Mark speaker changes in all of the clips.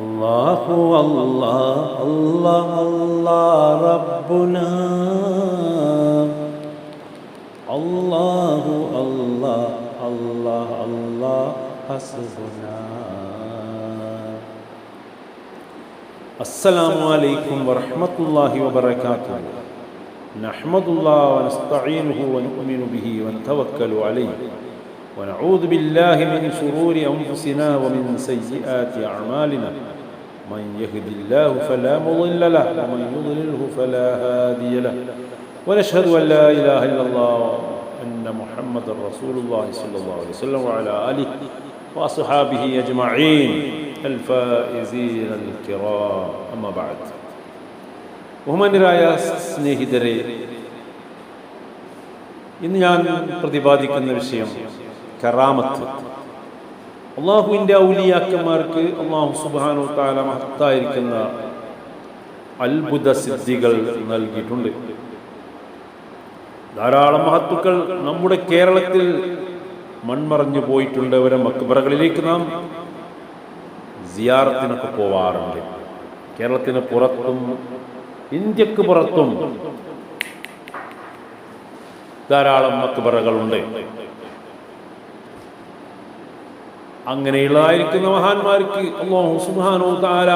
Speaker 1: അല്ലാഹു അല്ലാഹ് അല്ലാഹ് അല്ലാഹ് റബ്ബുനാ അല്ലാഹു അല്ലാഹ് അല്ലാഹ് അല്ലാഹ് ഹസ്ബുനാ. അസ്സലാമു അലൈക്കും വറഹ്മത്തുള്ളാഹി വബറകാതുഹു. നഹ്മദുല്ലാഹ വനസ്തഈനുഹു വനുഅ്മിനു ബിഹി വനതവക്കലു അലൈഹി ونعوذ بالله من شرور أنفسنا ومن سيئات أعمالنا من يهد الله فلا مضل له ومن يضلله فلا هادي له ونشهد أن لا إله إلا الله وأن محمدا رسول الله صلى الله عليه وسلم وعلى آله وأصحابه أجمعين الفائزين الكرام أما بعد. ബഹുമാന്യരായ സ്നേഹിതരെ, ഇന്ന് ഞാൻ പ്രതിപാദിക്കുന്ന വിഷയം കറാമത്ത്. അള്ളാഹുവിൻ്റെ ഔലിയാക്കന്മാർക്ക് അള്ളാഹു സുബ്ഹാനഹു വ തആല മഹത്തായിരിക്കുന്ന അത്ഭുത സിദ്ധികൾ നൽകിയിട്ടുണ്ട്. ധാരാളം മഹത്തുക്കൾ നമ്മുടെ കേരളത്തിൽ മൺമറഞ്ഞു പോയിട്ടുണ്ട്. അവരെ മക്ബറകളിലേക്ക് നാം സിയാറത്തിനൊക്കെ പോവാറുണ്ട്. കേരളത്തിന് പുറത്തും ഇന്ത്യക്ക് പുറത്തും ധാരാളം മക്ബറകളുണ്ട്. അങ്ങനെയുള്ളതായിരിക്കുന്ന മഹാന്മാർക്ക് അല്ലാഹു സുബ്ഹാനഹു വ തആല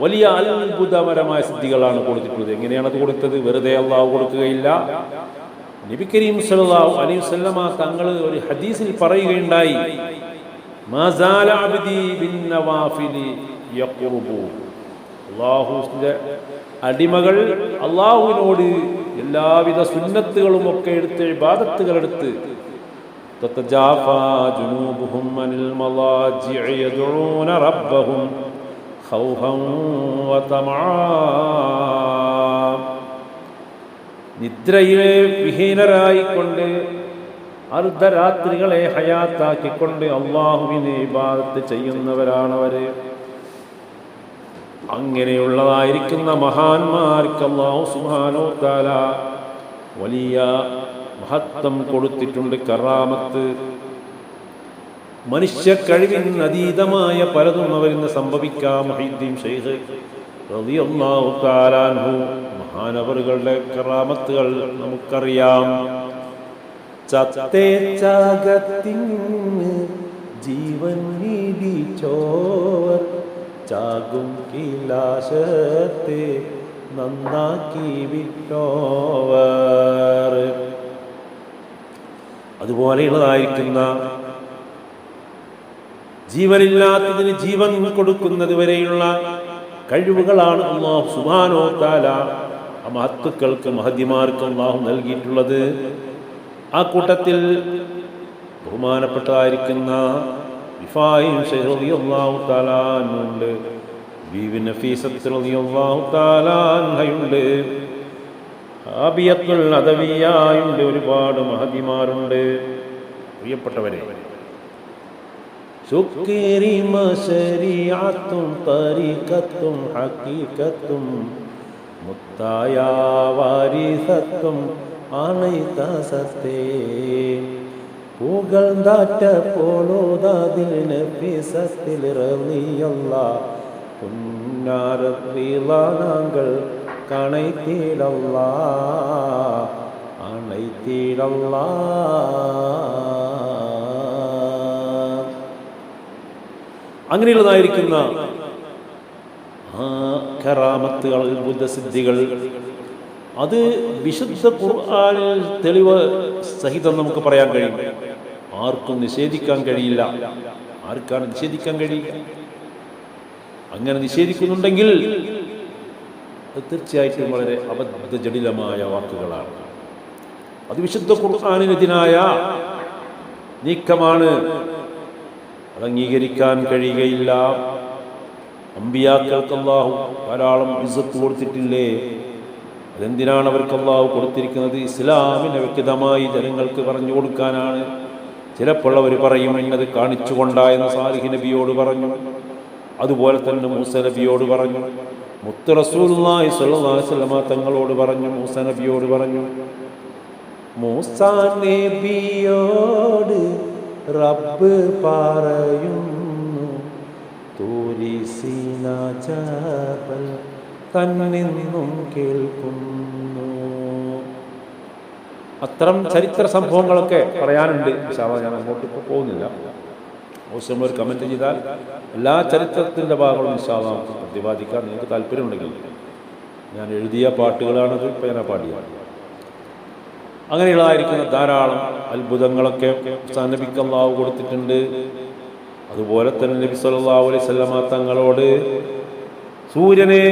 Speaker 1: വലിയ അത്ഭുതപരമായ സിദ്ധികളാണ് കൊടുത്തിട്ടുള്ളത്. എങ്ങനെയാണ് അത് കൊടുത്തത്? വെറുതെ അള്ളാഹു കൊടുക്കുകയില്ല. നബി കരീം സല്ലല്ലാഹു അലൈഹി വസല്ലമ തങ്ങൾ ഒരു ഹദീസിൽ പറയുകയുണ്ടായി, മാ സാല അബ്ദി ബിൻ നവാഫിലി യഖ്റുബു. അല്ലാഹുവിന്റെ അടിമകൾ അള്ളാഹുവിനോട് എല്ലാവിധ സുന്നത്തുകളും ഒക്കെ എടുത്ത് ഇബാദത്തുകളെടുത്ത് തതജാഫാ ജുനൂബുഹും അനിൽ മളാജിഇ യദ്ഊന റബ്ബഹും ഖൗഫൻ വതമആ. നിദ്രയിലെ വിഹീനരായിക്കൊണ്ട് അർദ്ധരാത്രികളെ ഹയാത്താക്കിക്കൊണ്ട് അള്ളാഹുവിനെ ഇബാദത്ത് ചെയ്യുന്നവരാണവര്. അങ്ങനെയുള്ളതായിരിക്കുന്ന മഹാന്മാർക്ക് അല്ലാഹു സുബ്ഹാനഹു വ തആല വലിയ മഹത്വം കൊടുത്തിട്ടുണ്ട്. കറാമത്ത് മനുഷ്യ കഴിവിന് അതീതമായ പലതും അവരിന്ന് സംഭവിക്കാം. മുഹീദ്ദീൻ ശൈഖ് റളിയല്ലാഹു തആല അൻഹു മഹാനവറുകളുടെ കറാമത്തുകൾ നമുക്കറിയാം. ചത്തേച്ചാകത്തിന്ന് ജീവൻ നീടിച്ചോർ ചാകും കീലാശത്തെ നന്നാക്കി വിട്ടോവർ. അതുപോലെയുള്ളതായിരിക്കുന്ന ജീവനില്ലാത്തതിന് ജീവൻ കൊടുക്കുന്നത് വരെയുള്ള കഴിവുകളാണ് അല്ലാഹു സുബ്ഹാനഹു വ തആല ആ മഹത്തുക്കൾക്ക് മഹദിമാർക്ക് അല്ലാഹു നൽകിയിട്ടുള്ളത്. ആ കൂട്ടത്തിൽ ബഹുമാനപ്പെട്ടതായിരിക്കുന്ന റിഫായി ശൈഖ് റളിയല്ലാഹു തആല അൻഹുണ്ട്, ബീവി നഫീസത്ത് റളിയല്ലാഹു തആല അൻഹയുണ്ട്, ആബിയത്തുൽ അദവിയ്യയുണ്ട്. ഒരുപാട് മഹദിമാരുണ്ട്. പ്രിയപ്പെട്ടവരെ, ശുക്രി മശരിഅത്തും തരീഖത്തും ഹഖീഖത്തും മുത്തായ വാരിസത്തും അനൈതസത്തേ പുകഴ്ந்தாറ്റ പോലോതാതിൽ നഫീസത്തിൽ റളിയല്ലാഹ് പുന്നാരങ്ങൾ കണൈത്തിലല്ലാഹ് അണൈത്തിലല്ലാഹ്. അങ്ങനെയുള്ളതായിരിക്കുന്ന ആ കറാമത്തുകൾ, അത്ഭുതസിദ്ധികൾ, അത് വിശുദ്ധ ഖുർആനിൽ തെളിവ് സഹിതം നമുക്ക് പറയാൻ കഴിയും. ആർക്കും നിഷേധിക്കാൻ കഴിയില്ല. ആർക്കാണ് നിഷേധിക്കാൻ കഴിയില്ല? അങ്ങനെ നിഷേധിക്കുന്നുണ്ടെങ്കിൽ അത് തീർച്ചയായിട്ടും വളരെ അബദ്ധജടിലമായ വാക്കുകളാണ്. അത് വിശുദ്ധ ഖുർആനിനെതിരായ നീക്കമാണ്. അത് അംഗീകരിക്കാൻ കഴിയുകയില്ല. അമ്പിയാക്കൾക്ക് അല്ലാഹു ധാരാളം ഇസ്സത്ത് കൊടുത്തിട്ടില്ലേ? അതെന്തിനാണ് അവർക്ക് അല്ലാഹു കൊടുത്തിരിക്കുന്നത്? ഇസ്ലാമിനെ വ്യക്തമായി ജനങ്ങൾക്ക് പറഞ്ഞു കൊടുക്കാനാണ്. ചിലപ്പോൾ അവർ പറയും എന്നത് കാണിച്ചുകൊണ്ടായെന്ന് സാലിഹ് നബിയോട് പറഞ്ഞു. അതുപോലെ തന്നെ മൂസ നബിയോട് പറഞ്ഞു. മുത്ത് റസൂലുള്ളാഹി സ്വല്ലല്ലാഹു അലൈഹി വസല്ലമ തങ്ങളോട് പറഞ്ഞു, മൂസ നബിയോട് പറഞ്ഞു. മൂസ നബിയോട് റബ്ബ് പറയുന്നു, തൂർ സീനാ ജബൽ തന്നിന്നും കേൾക്കുന്നു. അത്തരം ചരിത്ര സംഭവങ്ങളൊക്കെ പറയാനുണ്ട്. ഞാൻ അങ്ങോട്ട് ഇപ്പോൾ പോകുന്നില്ല. ആവശ്യമുള്ള ഒരു കമൻറ്റ് ചെയ്താൽ എല്ലാ ചരിത്രത്തിൻ്റെ ഭാഗങ്ങളും നമുക്ക് പ്രതിപാദിക്കാൻ നിങ്ങൾക്ക് താല്പര്യമുണ്ടെങ്കിൽ. ഞാൻ എഴുതിയ പാട്ടുകളാണത്, ഇപ്പോൾ ഞാൻ പാടിയാണ്. അങ്ങനെയുള്ളതായിരിക്കുന്ന ധാരാളം അത്ഭുതങ്ങളൊക്കെ നബിക്ക് അല്ലാഹു കൊടുത്തിട്ടുണ്ട്. അതുപോലെ തന്നെ നബി സല്ലല്ലാഹു അലൈഹി വസല്ലമ തങ്ങളോട് സൂര്യനെ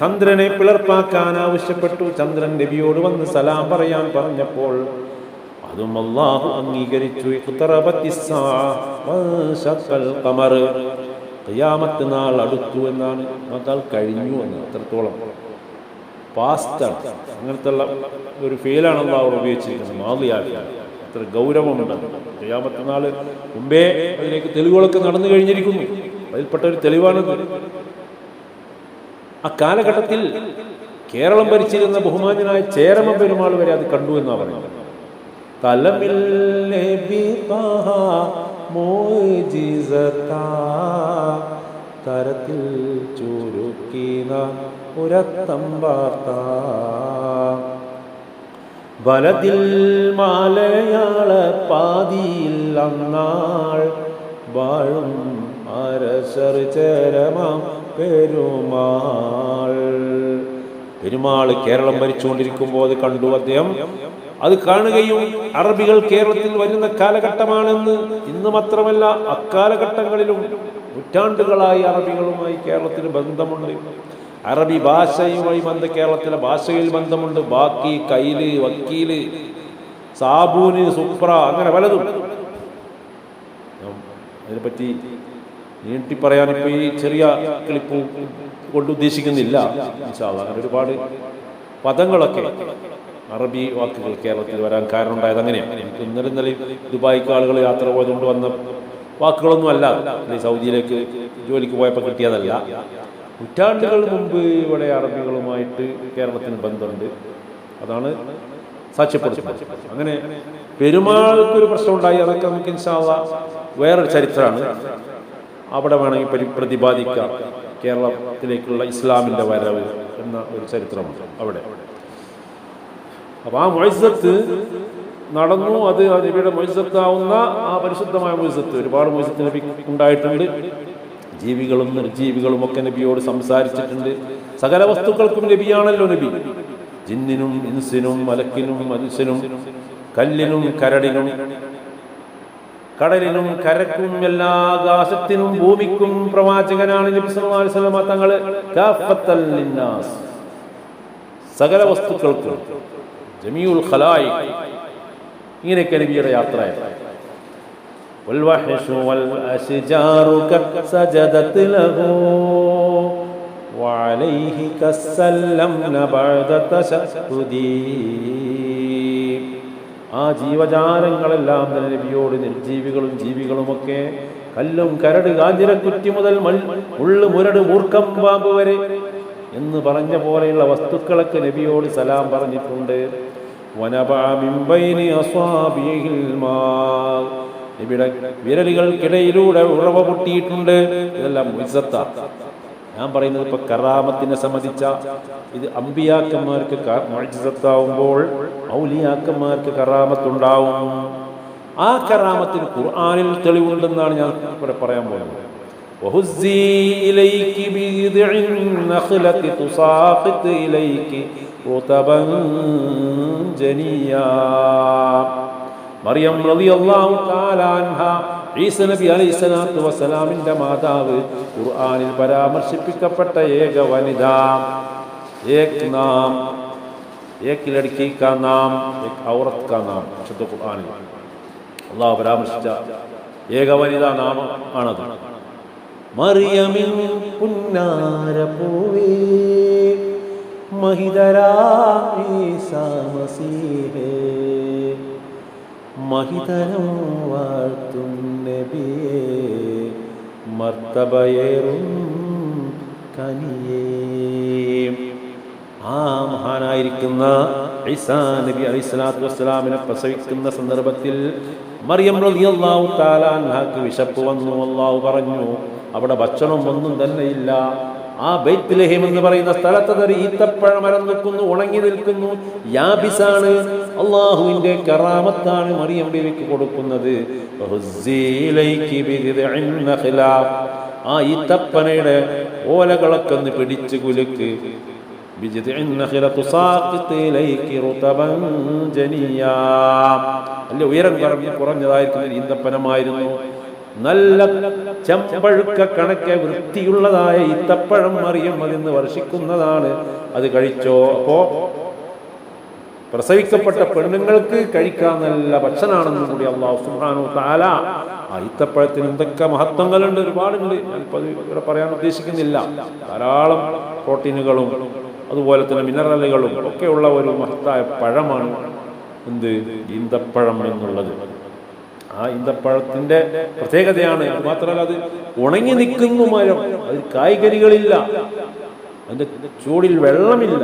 Speaker 1: ചന്ദ്രനെ പിളർപ്പാക്കാൻ ആവശ്യപ്പെട്ടു. ചന്ദ്രൻ നബിയോട് വന്ന് സലാം പറയാൻ പറഞ്ഞപ്പോൾ അതും അല്ലാഹു അംഗീകരിച്ചു. ഖിയാമത്ത് നാൾ അടുത്തു എന്നാണ്, നാൾ കഴിഞ്ഞു എന്ന്. അത്രത്തോളം പാസ്റ്റാണ്. അങ്ങനത്തെ ഒരു ഫെയിലാണ് അല്ലാഹു ഉപയോഗിച്ചിരിക്കുന്നത്. മാളിയാക്കി അത്ര ഗൗരവമുണ്ട്. ഖിയാമത്ത് നാൾ മുമ്പേ അതിലേക്ക് തെളിവുകളൊക്കെ നടന്നു കഴിഞ്ഞിരിക്കുന്നു. അതിൽപ്പെട്ട ഒരു തെളിവാണിത്. ആ കാലഘട്ടത്തിൽ കേരളം ഭരിച്ചിരുന്ന ബഹുമാന്യനായ ചേരമ പെരുമാൾ വരെ അത് കണ്ടു എന്നാണ് പറയുന്നത്. തലമിൽ തരത്തിൽ ചുരുക്കിന ഉരത്തമ്പാർത്ത വലതിൽ മലയാള പാതിയിൽ അന്നാൾ വാഴും അരസർ ചേരമാം പെരുമാൾ കേരളം ഭരിച്ചുകൊണ്ടിരിക്കുമ്പോൾ അത് കണ്ടു അദ്ദേഹം. അത് കാണുകയും അറബികൾ കേരളത്തിൽ വരുന്ന കാലഘട്ടമാണെന്ന്, ഇന്ന് മാത്രമല്ല അക്കാലഘട്ടങ്ങളിലും നൂറ്റാണ്ടുകളായി അറബികളുമായി കേരളത്തിന് ബന്ധമുണ്ട്. അറബി ഭാഷയുമായി കേരളത്തിലെ ഭാഷയിൽ ബന്ധമുണ്ട്. ബാക്കി, കൈല്, വക്കീല്, സാബൂന്, സുപ്ര, അങ്ങനെ പലതും. അതിനെപ്പറ്റി നീട്ടി പറയാൻ ഇപ്പോൾ ഈ ചെറിയ ക്ലിപ്പ് കൊണ്ട് ഉദ്ദേശിക്കുന്നില്ല. അങ്ങനെ ഒരുപാട് പദങ്ങളൊക്കെ അറബി വാക്കുകൾ കേരളത്തിൽ വരാൻ കാരണമുണ്ടായത് അങ്ങനെയാണ്. എനിക്ക് ഇന്നലെ ദുബായിക്ക് ആളുകൾ യാത്ര പോയതുകൊണ്ട് വന്ന വാക്കുകളൊന്നും അല്ല. സൗദിയിലേക്ക് ജോലിക്ക് പോയപ്പോൾ കിട്ടിയതല്ല. നൂറ്റാണ്ടുകൾ മുമ്പ് ഇവിടെ അറബികളുമായിട്ട് കേരളത്തിന് ബന്ധമുണ്ട്. അതാണ് സാക്ഷ്യപ്പെടുത്തുന്നത്. അങ്ങനെ പെരുമാൾക്കൊരു പ്രശ്നമുണ്ടായി. അതൊക്കെ നമുക്ക് ഇൻഷാ അല്ലാഹ് വേറൊരു ചരിത്രമാണ്. അവിടെ വേണമെങ്കിൽ പ്രതിപാദിക്കാം. കേരളത്തിലേക്കുള്ള ഇസ്ലാമിൻ്റെ വരവ് എന്ന ഒരു ചരിത്രമുണ്ട് അവിടെ. അപ്പം ആ മുഅ്ജിസത്ത് നടന്നു. അത് നബിയുടെ മുഅ്ജിസത്താവുന്ന ആ പരിശുദ്ധമായ മുഅ്ജിസത്ത്, ഒരുപാട് മുഅ്ജിസത്ത് നബി ഉണ്ടായിട്ടുണ്ട്. ജീവികളും നിർജീവികളും ഒക്കെ നബിയോട് സംസാരിച്ചിട്ടുണ്ട്. സകല വസ്തുക്കൾക്കും നബിയാണല്ലോ നബി. ജിന്നിനും ഇൻസിനും മലക്കിനും മനുഷ്യനും കല്ലിനും കരടിനും കടലിനും കരക്കും എല്ലാ ആകാശത്തിനും ഭൂമിക്കും പ്രവാചകനാണ് നബി സല്ലല്ലാഹു അലൈഹി വസല്ലം തങ്ങൾ. കാഫത്തൽ ലിന്നാസ്, സകല വസ്തുക്കൾക്കും, ജമീഉൽ ഖലായിഖ്, ഇങ്ങനെയൊക്കെ നബിയുടെ യാത്രയാണ്. വൽ വഹ്ശു വൽ അശ്ജാറു സജദത് ലഹു വഅലൈഹി കസല്ലംന ബഅദ തശഹുദി. ആ ജീവജാലങ്ങളെല്ലാം നബിയോട്, നിർജീവികളും ജീവികളുമൊക്കെ, കല്ലും കരട് കാഞ്ഞിരക്കുറ്റി മുതൽ മുള്ളു മുരട് മൂർഖം പാമ്പ് വരെ എന്ന് പറഞ്ഞ പോലെയുള്ള വസ്തുക്കളൊക്കെ നബിയോട് സലാം പറഞ്ഞിട്ടുണ്ട്. നബിയുടെ വിരലുകൾക്കിടയിലൂടെ ഉറവ പൊട്ടിയിട്ടുണ്ട്. ഇതെല്ലാം മുഅ്ജിസത്താണ്. ഞാൻ പറയുന്നത് ഇപ്പൊ കറാമത്തിനെ സംബന്ധിച്ച ഇത് അമ്പിയാക്കന്മാർക്ക് മുഅ്ജിസത്താവുമ്പോൾ ഔലിയാക്കന്മാർക്ക് കറാമത്തുണ്ടാവും. ആ കറാമത്തിന് ഖുർആനിൽ തെളിവുണ്ടെന്നാണ് ഞാൻ ഇവിടെ പറയാൻ പോകുന്നത്. വഹുസ്സി ഇലൈകി ബിദിഇൻ നഖ്ലതി തുസാഖിത് ഇലൈകി റുതബൻ ജനിയാ. മറിയം റളിയല്ലാഹു തആല അൻഹ, ഈസ നബി അലൈഹിസ്സലാത്തു വസ്സലാമിന്റെ മാതാവ്, ഖുർആനിൽ പരാമർശിപ്പിക്കപ്പെട്ട ഏക വനിത. एक नाम, एक लड़की का नाम, एक औरत का नाम. വിശുദ്ധ ഖുർആനിൽ അല്ലാഹു പരാമർശിച്ച ഏക വനിതാ നാമമാണത്. മറിയമിൻ പുന്നാര പൂവേ മഹിദരാ ഈസാ മസീഹേ, മഹിതരം വാഴ്ത്തും നബിയേ മർത്തബയേറും കനിയേ. ആ മഹാനായിരിക്കുന്ന ഈസാ നബി അലൈഹിസ്സലാത്തു വസ്സലാമിനെ പ്രസവിക്കുന്ന സന്ദർഭത്തിൽ മറിയം റളിയല്ലാഹു തആല അൻഹാക്ക് വിശപ്പ് വന്നു. അല്ലാഹു പറഞ്ഞു, അവിടെ ഭക്ഷണം ഒന്നും തന്നെ ഇല്ല. ആ ബൈത്ലഹേം എന്ന് പറയുന്ന സ്ഥലത്തൊരു ഈത്തപ്പഴ മരം നിൽക്കുന്നു, ഉണങ്ങി നിൽക്കുന്നു, യാബിസാണ്. അള്ളാഹുവിന്റെ കറാമത്താണ് മറിയം ബീവിക്ക് കൊടുക്കുന്നത്. ആ ഈത്തപ്പനയുടെ ഓലകളൊക്കെ ഒന്ന് പിടിച്ച് കുലുക്ക്. അല്ല, ഉയരം കുറഞ്ഞതായിരിക്കുന്ന ഈന്തപ്പനമായിരുന്നു. നല്ല ചെമ്പഴുക്ക കണക്കെ വൃത്തിയുള്ളതായ ഈത്തപ്പഴം മറിയം അതിന്ന് വർഷിക്കുന്നതാണ്. അത് കഴിച്ചോ? അപ്പോ പ്രസവിക്കപ്പെട്ട പെണ്ണുങ്ങൾക്ക് കഴിക്കാൻ നല്ല ഭക്ഷണമാണെന്നും കൂടി അല്ലാഹു സുബ്ഹാനഹു തആല. ആ ഈത്തപ്പഴത്തിന് എന്തൊക്കെ മഹത്വങ്ങളുണ്ട്, ഒരുപാടുണ്ട്. ഞാനിപ്പോൾ ഇവിടെ പറയാൻ ഉദ്ദേശിക്കുന്നില്ല. ധാരാളം പ്രോട്ടീനുകളും അതുപോലെ തന്നെ മിനറലുകളും ഒക്കെയുള്ള ഒരു മഹത്തായ പഴമാണ് എന്ത് ഈന്തപ്പഴം എന്നുള്ളത്. ആ ഈന്തപ്പഴത്തിന്റെ പ്രത്യേകതയാണ്. അത് മാത്രമല്ല, അത് ഉണങ്ങി നിൽക്കുന്നു മരം, അതിൽ കായ്കനികളില്ല, അതിന്റെ ചൂടിൽ വെള്ളമില്ല.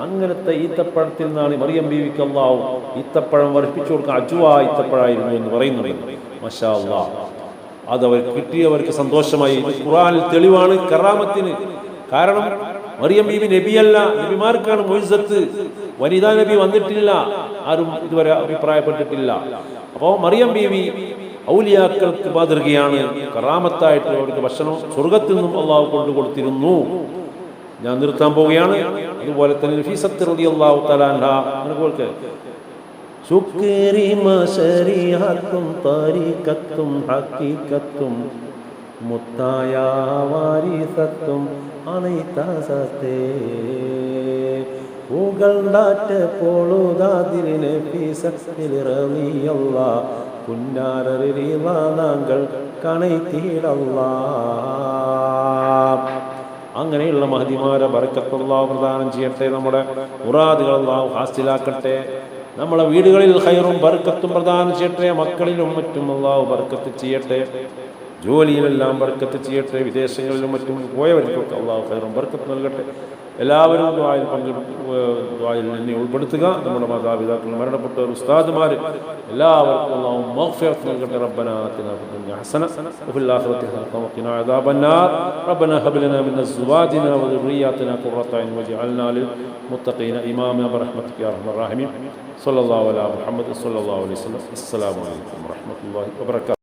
Speaker 1: അങ്ങനത്തെ ഈത്തപ്പഴത്തിൽ നിന്നാണ് മറിയം ബീവിക്ക് അല്ലാഹു ഈത്തപ്പഴം വർഷിപ്പിച്ചു കൊടുക്കാൻ. അജ്വ ഈത്തപ്പഴമായിരുന്നു എന്ന് പറയുന്നുണ്ട്. മാഷാ അല്ലാഹ്, അതവർ കിട്ടിയവർക്ക് സന്തോഷമായി. ഖുർആനിൽ തെളിവാണ് കറാമത്തിന്. കാരണം മറിയം ബീവി നബിയല്ല, നബിമാർക്കാണ് മുഇസ്സത്ത്. വനിതാ നബി വന്നിട്ടില്ല, ആരും ഇതുവരെ അഭിപ്രായപ്പെട്ടിട്ടില്ല. അപ്പോൾ മറിയം ബീവി ഔലിയാക്കൾക്ക് മാതൃകയാണ്. കറാമത്തായിട്ട് അവർക്ക് ഭക്ഷണം സ്വർഗത്തിൽ നിന്നും അള്ളാഹു കൊണ്ടുകൊടുത്തിരുന്നു. ഞാൻ നിർത്താൻ പോവുകയാണ്. അതുപോലെ തന്നെ നഫീസത്ത് റളിയല്ലാഹു തആല അൻഹാ അതുപോലെ ശുക്രി മശരിഹത്തും തരീഖത്തും ഹഖീഖത്തും മുത്തായ വാരിസത്തും അനൈതാസത്തെ പൂഗൾഡാറ്റ പോളുദാദിനെ ഫീസത്തിൽ റളിയല്ലാ പുന്നാരറിവാ നാങ്കൾ കണൈതീടല്ലാ. അങ്ങനെയുള്ള മഹദിമാരെ ബർക്കത്ത് അല്ലാഹു പ്രദാനം ചെയ്യട്ടെ. നമ്മുടെ മുറാദുകൾ അല്ലാഹു ഹാസിലാക്കട്ടെ. നമ്മളെ വീടുകളിൽ ഖൈറും ബർക്കത്തും പ്രദാനം ചെയ്യട്ടെ. മക്കളിലും മറ്റും അല്ലാഹു ബർക്കത്ത് ചെയ്യട്ടെ. ജോലിയിലെല്ലാം ബർക്കത്ത് ചെയ്യട്ടെ. വിദേശങ്ങളിലും മറ്റും പോയവർക്കൊക്കെ അല്ലാഹു ഖൈറും ബർക്കത്ത് നൽകട്ടെ. എല്ലാവരും ദുആയിൽ ദുആയിൽ എന്നെ ഉൾപ്പെടുത്തുക. നമ്മുടെ മാതാപിതാക്കൾ, മരണപ്പെട്ടവർ, ഉസ്താദുമാർ എല്ലാവർക്കും അല്ലാഹു മഗ്ഫിറത്ത് നൽകട്ടെ. റബ്ബനാ ആതിനാ ഫിദ്ദുനിയ ഹസന വഫിൽ ആഖിറതി ഹസന വഖിനാ അദാബന്നാർ. റബ്ബനാ ഹബ് ലനാ മിൻ അസ്വാജിനാ വദുർരിയ്യാതിനാ ഖുർറത അയ്ൻ വജ്അൽനാ ലിൽ മുത്തഖീന ഇമാമാ ബിറഹ്മതിക യാ അർഹമർ റഹീമീൻ. സ്വല്ലല്ലാഹു അലാ മുഹമ്മദ് സ്വല്ലല്ലാഹു അലൈഹി വസല്ലം. അസ്സലാമു അലൈക്കും വറഹ്മത്തുള്ളാഹി വബറകാതുഹു.